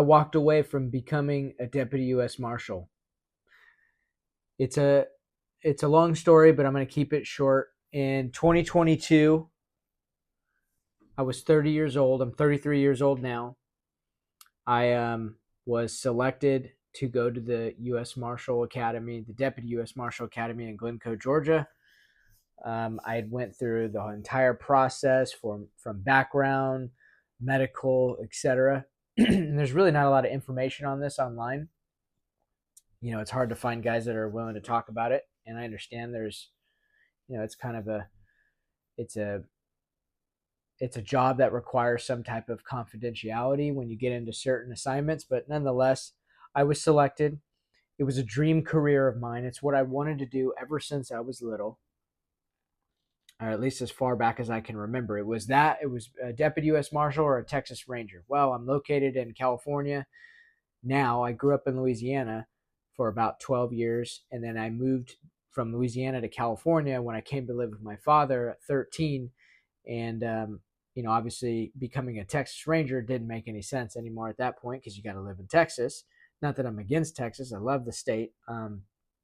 I walked away from becoming a Deputy U.S. Marshal. It's a long story, but I'm going to keep it short. In 2022, I was 30 years old. I'm 33 years old now. I was selected to go to the U.S. Marshal Academy, the Deputy U.S. Marshal Academy in Glynco, Georgia. I had went through the entire process from background, medical, etc. There's really not a lot of information on this online. It's hard to find guys that are willing to talk about it, and I understand there's, it's kind of it's a it's a job that requires some type of confidentiality when you get into certain assignments, but nonetheless, I was selected. It was a dream career of mine. It's what I wanted to do ever since I was little, or at least as far back as I can remember. It was a Deputy U.S. Marshal or a Texas Ranger. Well, I'm located in California now. I grew up in Louisiana for about 12 years, and then I moved from Louisiana to California when I came to live with my father at 13. And obviously becoming a Texas Ranger didn't make any sense anymore at that point, because you got to live in Texas. Not that I'm against Texas. I love the state.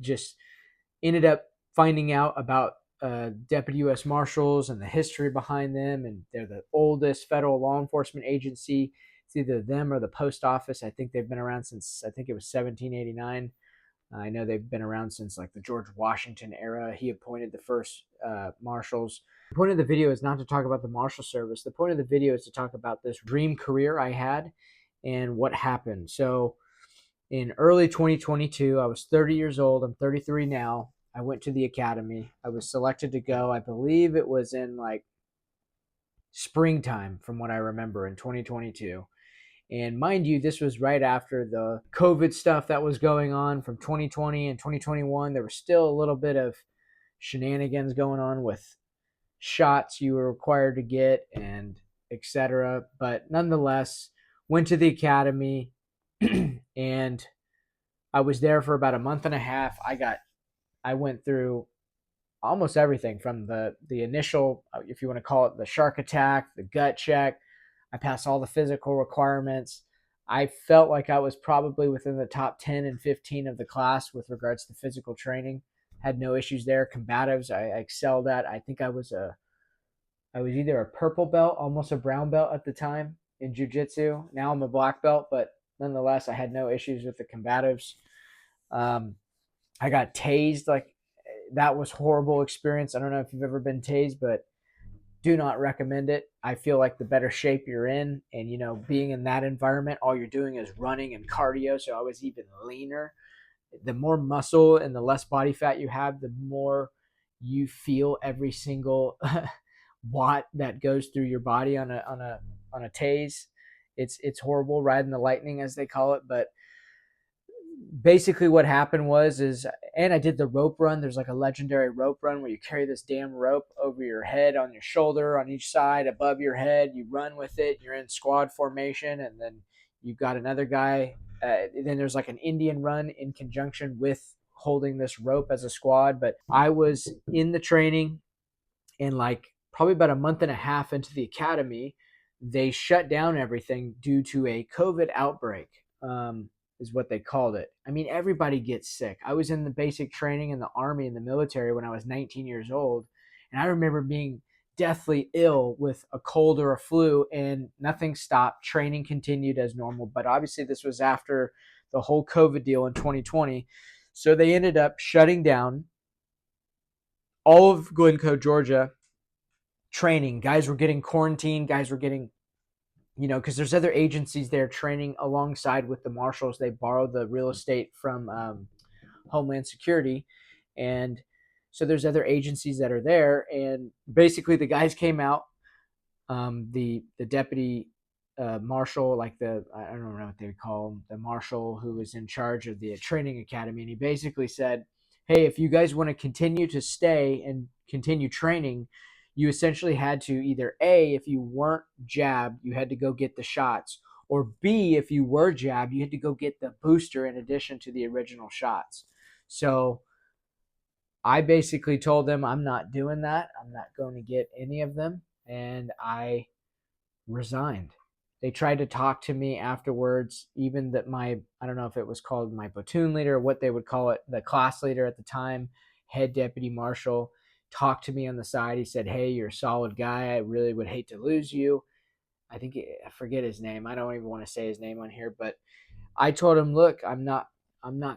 Just ended up finding out about Deputy U.S. Marshals and the history behind them. And they're the oldest federal law enforcement agency. It's either them or the post office. I think they've been around since, I think it was 1789. I know they've been around since like the George Washington era. He appointed the first marshals. The point of the video is not to talk about the Marshal Service. The point of the video is to talk about this dream career I had and what happened. So in early 2022, I was 30 years old. I'm 33 now. I went to the academy. I was selected to go. I believe it was in like springtime, from what I remember, in 2022. And mind you, this was right after the COVID stuff that was going on from 2020 and 2021. There was still a little bit of shenanigans going on with shots you were required to get and etc. But nonetheless, went to the academy and I was there for about a month and a half. I went through almost everything from the initial, if you want to call it, the shark attack, the gut check. I passed all the physical requirements. I felt like I was probably within the top 10 and 15 of the class with regards to physical training. Had no issues there. Combatives, I excelled at. I think I was either a purple belt, almost a brown belt at the time in jiu-jitsu. Now I'm a black belt, but nonetheless, I had no issues with the combatives. I got tased. Like, that was horrible experience. I don't know if you've ever been tased, but do not recommend it. I feel like the better shape you're in, and being in that environment, all you're doing is running and cardio. So I was even leaner. The more muscle and the less body fat you have, the more you feel every single watt that goes through your body on a tase. It's horrible, riding the lightning as they call it. But basically what happened and I did the rope run. There's like a legendary rope run where you carry this damn rope over your head, on your shoulder, on each side, above your head. You run with it. You're in squad formation, and then you've got another guy. Then there's like an Indian run in conjunction with holding this rope as a squad. But I was in the training, and like probably about a month and a half into the academy, they shut down everything due to a COVID outbreak. Is what they called it. I mean, everybody gets sick. I was in the basic training in the Army, in the military, when I was 19 years old. And I remember being deathly ill with a cold or a flu, and nothing stopped. Training continued as normal. But obviously this was after the whole COVID deal in 2020. So they ended up shutting down all of Glynco, Georgia training. Guys were getting quarantined. Guys were getting, because there's other agencies there training alongside with the marshals. They borrow the real estate from Homeland Security. And so there's other agencies that are there. And basically the guys came out, the deputy marshal, like I don't know what they would call him, the marshal who was in charge of the training academy. And he basically said, hey, if you guys want to continue to stay and continue training, you essentially had to either A, if you weren't jabbed, you had to go get the shots, or B, if you were jabbed, you had to go get the booster in addition to the original shots. So I basically told them I'm not doing that. I'm not going to get any of them. And I resigned. They tried to talk to me afterwards, even that I don't know if it was called my platoon leader or what they would call it, the class leader at the time, head deputy marshal, talked to me on the side. He said, "Hey, you're a solid guy. I really would hate to lose you." I forget his name. I don't even want to say his name on here, but I told him, "Look, I'm not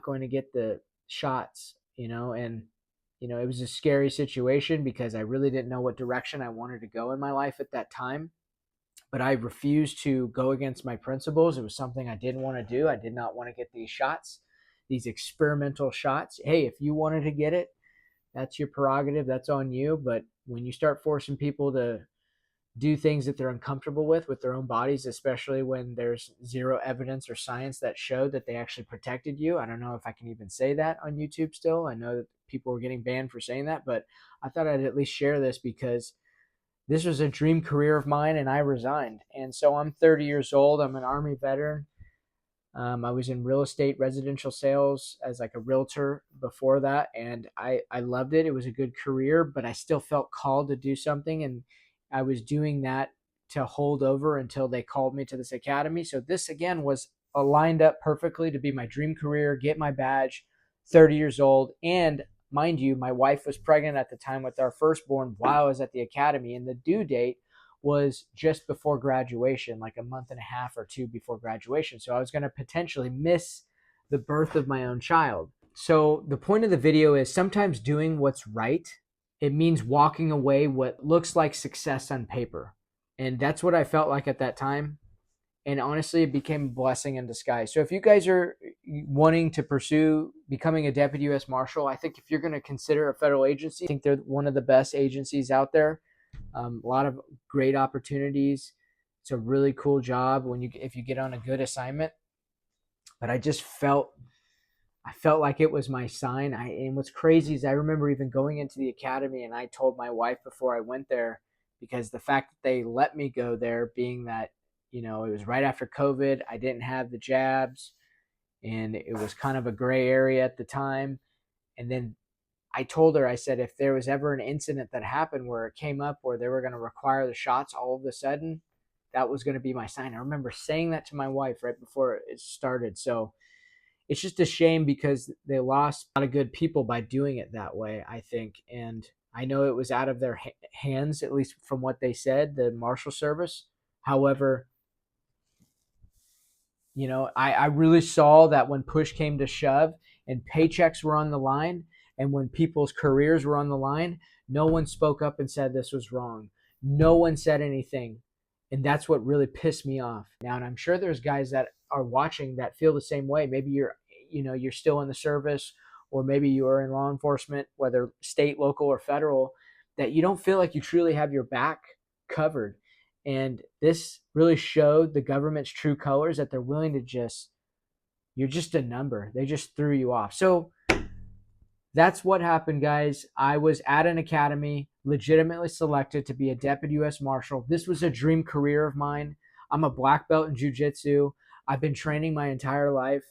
going to get the shots, and it was a scary situation because I really didn't know what direction I wanted to go in my life at that time, but I refused to go against my principles. It was something I didn't want to do. I did not want to get these shots, these experimental shots. Hey, if you wanted to get it, that's your prerogative. That's on you. But when you start forcing people to do things that they're uncomfortable with their own bodies, especially when there's zero evidence or science that showed that they actually protected you. I don't know if I can even say that on YouTube still. I know that people were getting banned for saying that, but I thought I'd at least share this because this was a dream career of mine and I resigned. And so I'm 30 years old. I'm an Army veteran. I was in real estate, residential sales as like a realtor before that, and I loved it. It was a good career, but I still felt called to do something, and I was doing that to hold over until they called me to this academy. So this again was lined up perfectly to be my dream career, get my badge, 30 years old, and mind you, my wife was pregnant at the time with our firstborn while I was at the academy, and the due date was just before graduation, like a month and a half or two before graduation. So I was going to potentially miss the birth of my own child. So the point of the video is sometimes doing what's right, it means walking away what looks like success on paper. And that's what I felt like at that time. And honestly, it became a blessing in disguise. So if you guys are wanting to pursue becoming a Deputy U.S. Marshal, I think if you're going to consider a federal agency, I think they're one of the best agencies out there. A lot of great opportunities. It's a really cool job if you get on a good assignment. But I felt like it was my sign. And what's crazy is I remember even going into the academy, and I told my wife before I went there, because the fact that they let me go there, being that it was right after COVID, I didn't have the jabs, and it was kind of a gray area at the time. And then I told her, I said, if there was ever an incident that happened where it came up where they were going to require the shots all of a sudden, that was going to be my sign. I remember saying that to my wife right before it started. So it's just a shame because they lost a lot of good people by doing it that way, I think. And I know it was out of their hands, at least from what they said, the Marshal Service. However, I really saw that when push came to shove and paychecks were on the line and when people's careers were on the line, no one spoke up and said this was wrong. No one said anything. And that's what really pissed me off. Now, and I'm sure there's guys that are watching that feel the same way. Maybe you're still in the service, or maybe you are in law enforcement, whether state, local, or federal, that you don't feel like you truly have your back covered. And this really showed the government's true colors, that they're willing to you're just a number. They just threw you off. So that's what happened, guys. I was at an academy, legitimately selected to be a Deputy U.S. Marshal. This was a dream career of mine. I'm a black belt in jiu-jitsu. I've been training my entire life.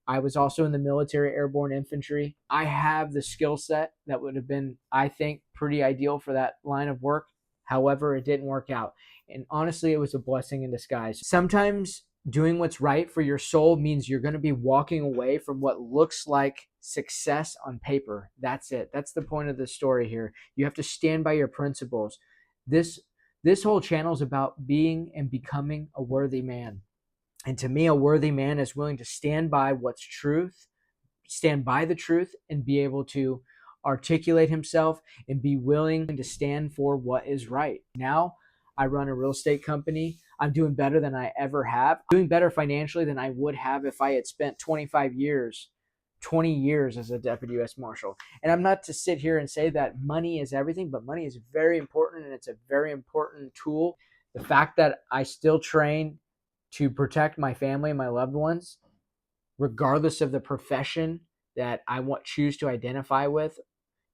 I was also in the military airborne infantry. I have the skill set that would have been, I think, pretty ideal for that line of work. However, it didn't work out. And honestly, it was a blessing in disguise. Sometimes doing what's right for your soul means you're going to be walking away from what looks like success on paper. That's it. That's the point of the story here. You have to stand by your principles. This whole channel is about being and becoming a worthy man. And to me, a worthy man is willing to stand by what's truth, stand by the truth, and be able to articulate himself and be willing to stand for what is right. Now, I run a real estate company. I'm doing better than I ever have. Doing better financially than I would have if I had spent 20 years as a Deputy U.S. Marshal. And I'm not to sit here and say that money is everything, but money is very important, and it's a very important tool. The fact that I still train to protect my family and my loved ones, regardless of the profession that I choose to identify with.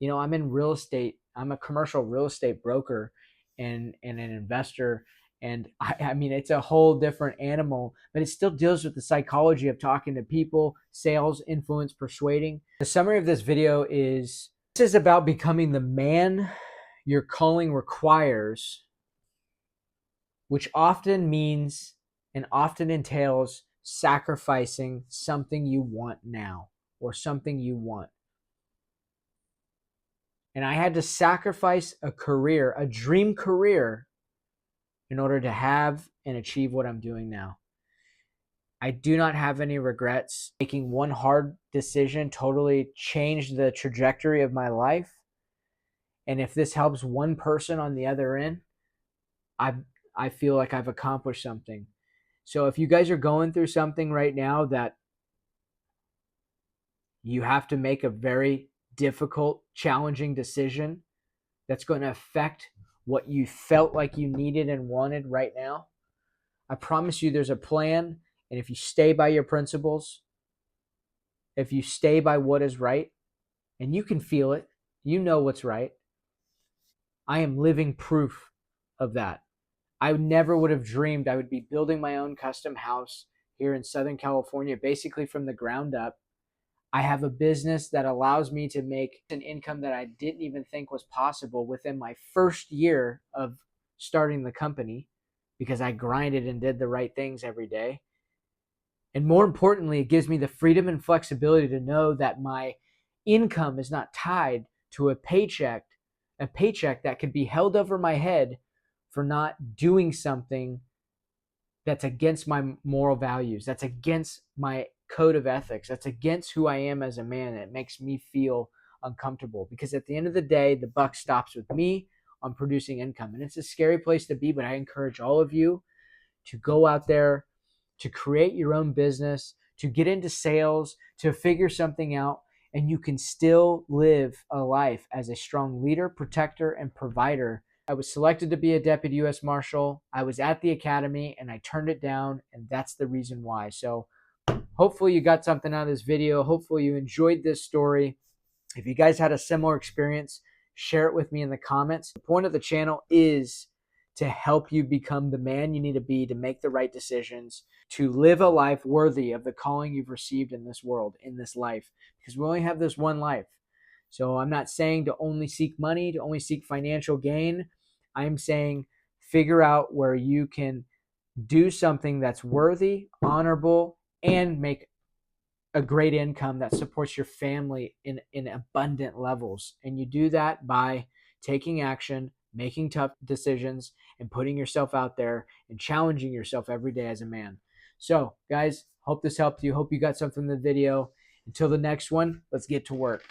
I'm in real estate. I'm a commercial real estate broker and an investor. And I mean, it's a whole different animal, but it still deals with the psychology of talking to people, sales, influence, persuading. The summary of this video is, this is about becoming the man your calling requires, which often means and often entails sacrificing something you want now or something you want. And I had to sacrifice a career, a dream career, in order to have and achieve what I'm doing now. I do not have any regrets. Making one hard decision totally changed the trajectory of my life. And if this helps one person on the other end, I feel like I've accomplished something. So if you guys are going through something right now that you have to make a very difficult, challenging decision that's going to affect what you felt like you needed and wanted right now, I promise you there's a plan. And if you stay by your principles, if you stay by what is right, and you can feel it, you know what's right. I am living proof of that. I never would have dreamed I would be building my own custom house here in Southern California, basically from the ground up. I have a business that allows me to make an income that I didn't even think was possible within my first year of starting the company, because I grinded and did the right things every day. And more importantly, it gives me the freedom and flexibility to know that my income is not tied to a paycheck that could be held over my head for not doing something that's against my moral values, that's against my code of ethics, that's against who I am as a man. It makes me feel uncomfortable, because at the end of the day, the buck stops with me on producing income. And it's a scary place to be, but I encourage all of you to go out there, to create your own business, to get into sales, to figure something out, and you can still live a life as a strong leader, protector, and provider. I was selected to be a Deputy U.S. Marshal. I was at the academy and I turned it down, and that's the reason why. So hopefully you got something out of this video. Hopefully you enjoyed this story. If you guys had a similar experience, share it with me in the comments. The point of the channel is to help you become the man you need to be, to make the right decisions, to live a life worthy of the calling you've received in this world, in this life, because we only have this one life. So I'm not saying to only seek money, to only seek financial gain. I'm saying figure out where you can do something that's worthy, honorable, and make a great income that supports your family in abundant levels. And you do that by taking action, making tough decisions, and putting yourself out there and challenging yourself every day as a man. So, guys, hope this helped you. Hope you got something from the video. Until the next one, let's get to work.